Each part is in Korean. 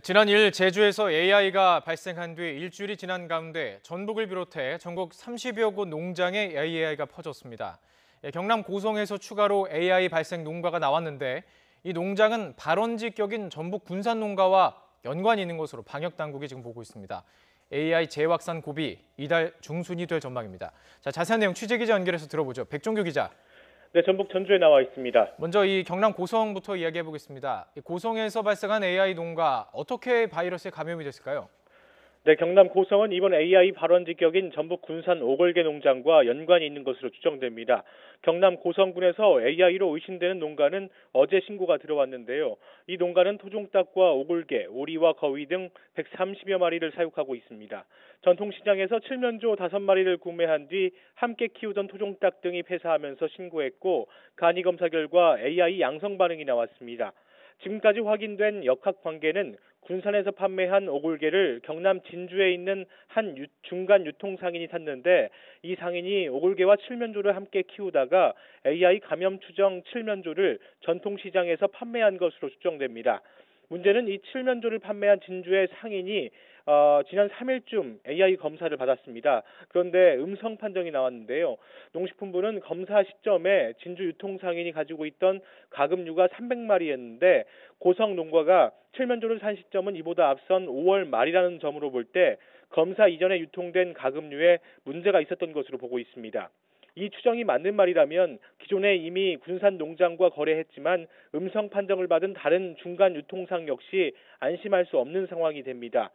지난 1일 제주에서 AI가 발생한 뒤 일주일이 지난 가운데 전북을 비롯해 전국 30여 곳 농장에 AI가 퍼졌습니다. 경남 고성에서 추가로 AI 발생 농가가 나왔는데 이 농장은 발원지격인 전북 군산 농가와 연관이 있는 것으로 방역 당국이 지금 보고 있습니다. AI 재확산 고비 이달 중순이 될 전망입니다. 자세한 내용 취재기자 연결해서 들어보죠. 백종규 기자. 네, 전북 전주에 나와 있습니다. 먼저 이 경남 고성부터 이야기해 보겠습니다. 고성에서 발생한 AI 농가 어떻게 바이러스에 감염이 됐을까요? 네, 경남 고성은 이번 AI 발원지격인 전북 군산 오골계 농장과 연관이 있는 것으로 추정됩니다. 경남 고성군에서 AI로 의심되는 농가는 어제 신고가 들어왔는데요. 이 농가는 토종닭과 오골계, 오리와 거위 등 130여 마리를 사육하고 있습니다. 전통시장에서 칠면조 5마리를 구매한 뒤 함께 키우던 토종닭 등이 폐사하면서 신고했고 간이검사 결과 AI 양성 반응이 나왔습니다. 지금까지 확인된 역학 관계는 군산에서 판매한 오골계를 경남 진주에 있는 한 중간 유통 상인이 샀는데 이 상인이 오골계와 칠면조를 함께 키우다가 AI 감염 추정 칠면조를 전통시장에서 판매한 것으로 추정됩니다. 문제는 이 칠면조를 판매한 진주의 상인이 지난 3일쯤 AI 검사를 받았습니다. 그런데 음성 판정이 나왔는데요. 농식품부는 검사 시점에 진주 유통상인이 가지고 있던 가금류가 300마리였는데 고성 농가가 칠면조를 산 시점은 이보다 앞선 5월 말이라는 점으로 볼 때 검사 이전에 유통된 가금류에 문제가 있었던 것으로 보고 있습니다. 이 추정이 맞는 말이라면 기존에 이미 군산 농장과 거래했지만 음성 판정을 받은 다른 중간 유통상 역시 안심할 수 없는 상황이 됩니다.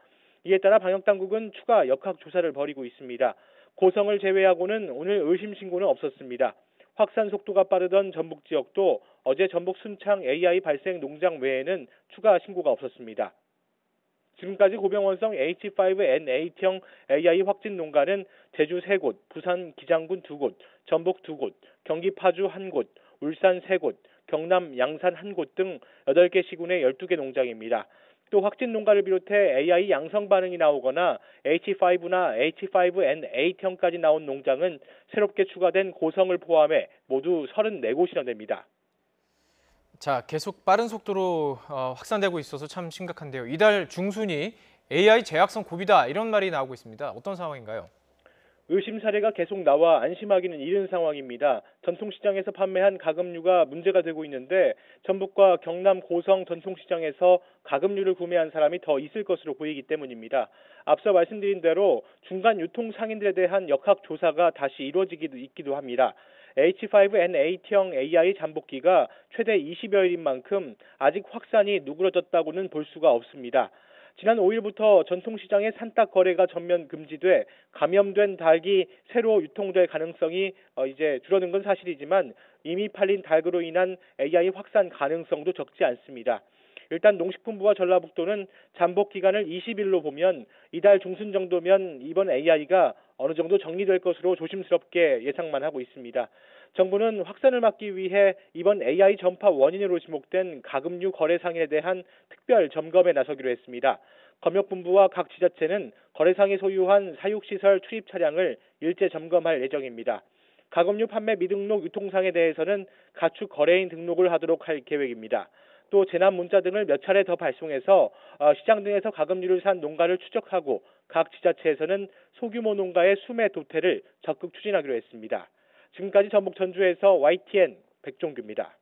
이에 따라 방역당국은 추가 역학 조사를 벌이고 있습니다. 고성을 제외하고는 오늘 의심 신고는 없었습니다. 확산 속도가 빠르던 전북 지역도 어제 전북 순창 AI 발생 농장 외에는 추가 신고가 없었습니다. 지금까지 고병원성 H5N8형 AI 확진 농가는 제주 3곳, 부산 기장군 2곳, 전북 2곳, 경기 파주 1곳, 울산 3곳, 경남 양산 1곳 등 8개 시군의 12개 농장입니다. 또 확진 농가를 비롯해 AI 양성 반응이 나오거나 H5나 H5N8형까지 나온 농장은 새롭게 추가된 고성을 포함해 모두 34곳이나 됩니다. 계속 빠른 속도로 확산되고 있어서 참 심각한데요. 이달 중순이 AI 재확산 고비다 이런 말이 나오고 있습니다. 어떤 상황인가요? 의심 사례가 계속 나와 안심하기는 이른 상황입니다. 전통시장에서 판매한 가금류가 문제가 되고 있는데 전북과 경남 고성 전통시장에서 가금류를 구매한 사람이 더 있을 것으로 보이기 때문입니다. 앞서 말씀드린 대로 중간 유통 상인들에 대한 역학 조사가 다시 이루어지기도 있기도 합니다. H5N8형 AI 잠복기가 최대 20여일인 만큼 아직 확산이 누그러졌다고는 볼 수가 없습니다. 지난 5일부터 전통시장의 산닭 거래가 전면 금지돼 감염된 닭이 새로 유통될 가능성이 이제 줄어든 건 사실이지만 이미 팔린 닭으로 인한 AI 확산 가능성도 적지 않습니다. 일단 농식품부와 전라북도는 잠복 기간을 20일로 보면 이달 중순 정도면 이번 AI가 어느 정도 정리될 것으로 조심스럽게 예상만 하고 있습니다. 정부는 확산을 막기 위해 이번 AI 전파 원인으로 지목된 가금류 거래 상인에 대한 특별 점검에 나서기로 했습니다. 검역본부와 각 지자체는 거래상이 소유한 사육시설 출입 차량을 일제 점검할 예정입니다. 가금류 판매 미등록 유통상에 대해서는 가축 거래인 등록을 하도록 할 계획입니다. 또 재난 문자 등을 몇 차례 더 발송해서 시장 등에서 가금류를 산 농가를 추적하고 각 지자체에서는 소규모 농가의 수매 도태를 적극 추진하기로 했습니다. 지금까지 전북 전주에서 YTN 백종규입니다.